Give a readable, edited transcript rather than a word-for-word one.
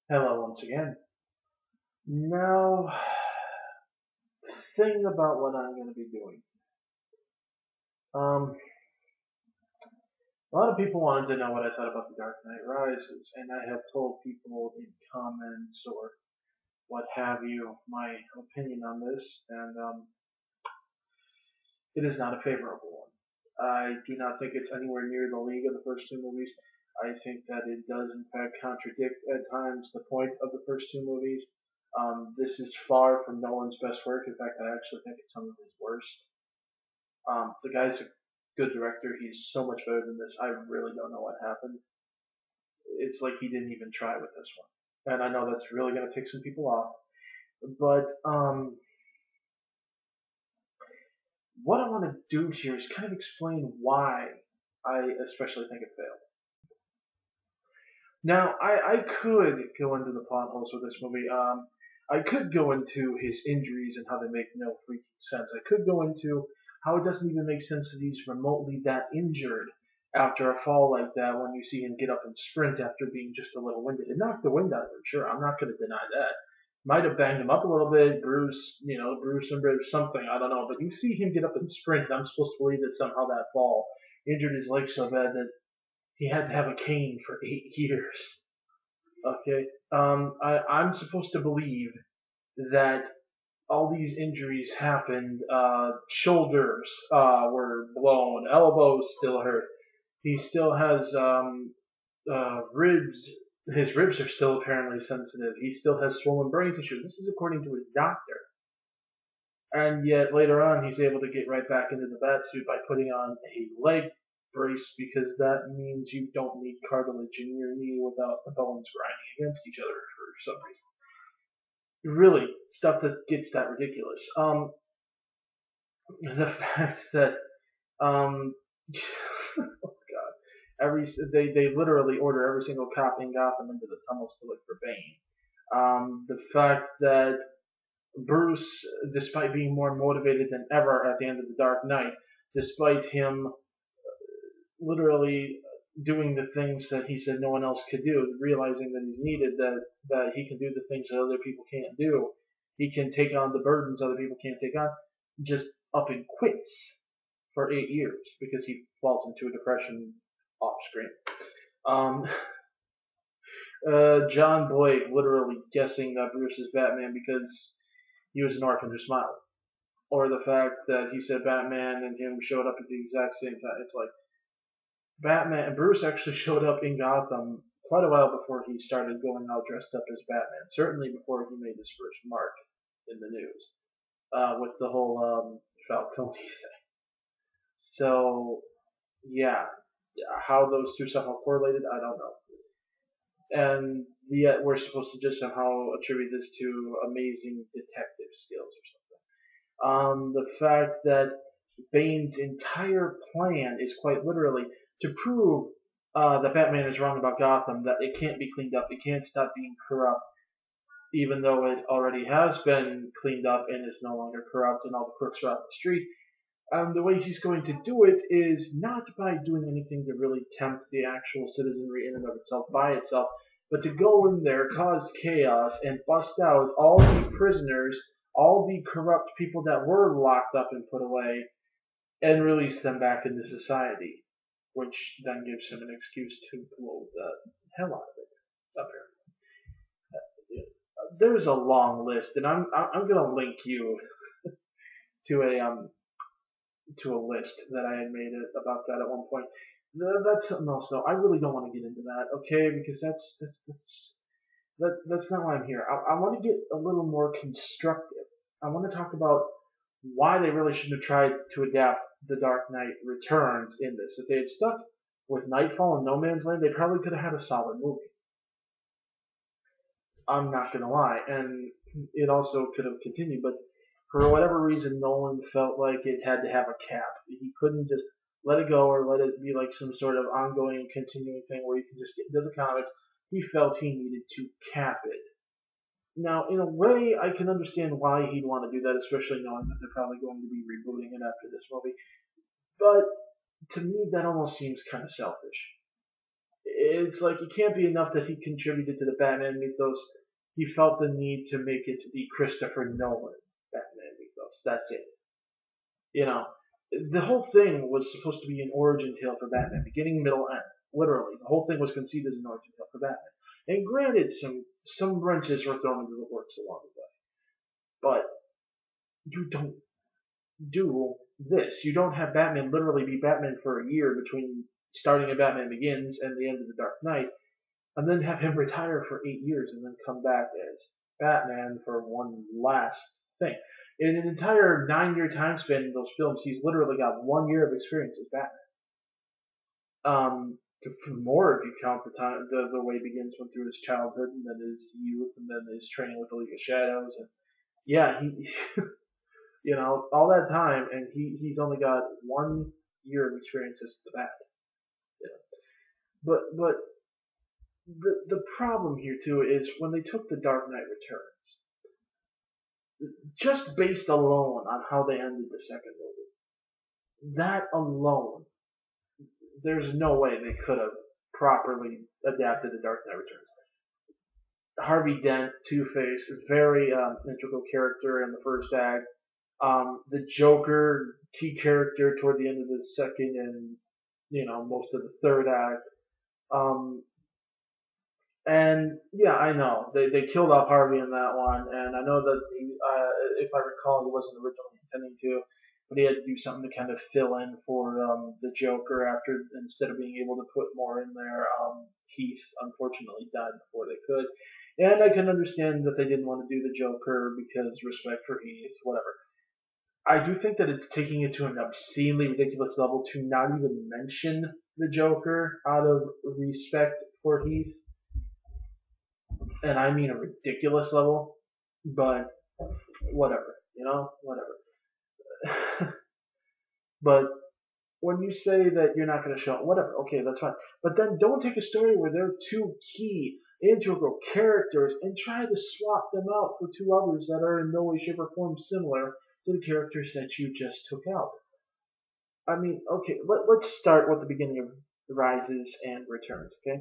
Hello once again. Now, thing about what I'm going to be doing. A lot of people wanted to know what I thought about The Dark Knight Rises, and I have told people in comments or what have you my opinion on this, and it is not a favorable one. I do not think it's anywhere near the league of the first two movies. I think that it does, in fact, contradict at times the point of the first two movies. This is far from Nolan's best work. In fact, I actually think it's some of his worst. The guy's a good director. He's so much better than this. I really don't know what happened. It's like he didn't even try with this one. And I know that's really going to tick some people off. But what I want to do here is kind of explain why I especially think it failed. Now, I could go into the plot holes with this movie. I could go into his injuries and how they make no freaking sense. I could go into how it doesn't even make sense that he's remotely that injured after a fall like that when you see him get up and sprint after being just a little winded. It knocked the wind out of him, sure, I'm not going to deny that. Might have banged him up a little bit, bruised him or something, I don't know. But you see him get up and sprint, and I'm supposed to believe that somehow that fall injured his leg so bad that he had to have a cane for 8 years. Okay, I'm supposed to believe that all these injuries happened. Shoulders were blown, elbows still hurt. He still has ribs. His ribs are still apparently sensitive. He still has swollen brain tissue. This is according to his doctor. And yet later on, he's able to get right back into the bat suit by putting on a leg brace because that means you don't need cartilage in your knee without the bones grinding against each other for some reason. Really, stuff that gets that ridiculous. The fact that oh god, they literally order every single cop in Gotham into the tunnels to look for Bane. The fact that Bruce, despite being more motivated than ever at the end of The Dark Knight, despite him literally doing the things that he said no one else could do, realizing that he's needed, that he can do the things that other people can't do, he can take on the burdens other people can't take on, just up and quits for 8 years because he falls into a depression off screen. Um, John Boyd literally guessing that Bruce is Batman because he was an orphan who smiled. Or the fact that he said Batman and him showed up at the exact same time. It's like Batman and Bruce actually showed up in Gotham quite a while before he started going out dressed up as Batman. Certainly before he made his first mark in the news with the whole Falcone thing. So yeah, how those two somehow correlated, I don't know. And yet we're supposed to just somehow attribute this to amazing detective skills or something. The fact that Bane's entire plan is quite literally to prove that Batman is wrong about Gotham, that it can't be cleaned up, it can't stop being corrupt, even though it already has been cleaned up and is no longer corrupt and all the crooks are out the street. The way he's going to do it is not by doing anything to really tempt the actual citizenry in and of itself by itself, but to go in there, cause chaos, and bust out all the prisoners, all the corrupt people that were locked up and put away, and release them back into society, which then gives him an excuse to blow the hell out of it. There's a long list, and I'm gonna link you to a list that I had made about that at one point. That's something else, though. I really don't want to get into that, okay? Because that's not why I'm here. I want to get a little more constructive. I want to talk about why they really shouldn't have tried to adapt The Dark Knight Returns in this. If they had stuck with Nightfall and No Man's Land, they probably could have had a solid movie. I'm not gonna lie, and it also could have continued, but for whatever reason, Nolan felt like it had to have a cap. He couldn't just let it go or let it be like some sort of ongoing, continuing thing where you can just get into the comics. He felt he needed to cap it. Now, in a way, I can understand why he'd want to do that, especially knowing that they're probably going to be rebooting it after this movie. But to me, that almost seems kind of selfish. it's like it can't be enough that he contributed to the Batman mythos. He felt the need to make it the Christopher Nolan Batman mythos. That's it. You know, the whole thing was supposed to be an origin tale for Batman, beginning, middle, end. Literally, the whole thing was conceived as an origin tale for Batman. And granted, some wrenches were thrown into the works along the way, but you don't do this. You don't have Batman literally be Batman for a year between starting at Batman Begins and the end of the Dark Knight, and then have him retire for 8 years and then come back as Batman for one last thing. In an entire 9 year time span in those films, he's literally got 1 year of experience as Batman. More if you count the time, the way he begins went through his childhood and then his youth and then his training with the League of Shadows and yeah, he all that time and he's only got 1 year of experience as the Bat. You know. But the problem here too is when they took the Dark Knight Returns, just based alone on how they ended the second movie, that alone, there's no way they could have properly adapted the Dark Knight Returns. Harvey Dent, Two-Face, very integral character in the first act. The Joker, key character toward the end of the second and most of the third act. And yeah, I know they killed off Harvey in that one, and I know that if I recall, he wasn't originally intending to, but he had to do something to kind of fill in for the Joker after instead of being able to put more in there. Heath unfortunately died before they could, and I can understand that they didn't want to do the Joker because respect for Heath, whatever. I do think that it's taking it to an obscenely ridiculous level to not even mention the Joker out of respect for Heath, and I mean a ridiculous level, but whatever, whatever. But when you say that you're not going to show, whatever, okay, that's fine. But then don't take a story where there are two key integral characters and try to swap them out for two others that are in no way, shape, or form similar to the characters that you just took out. I mean, okay, let's start with the beginning of Rises and Returns, okay?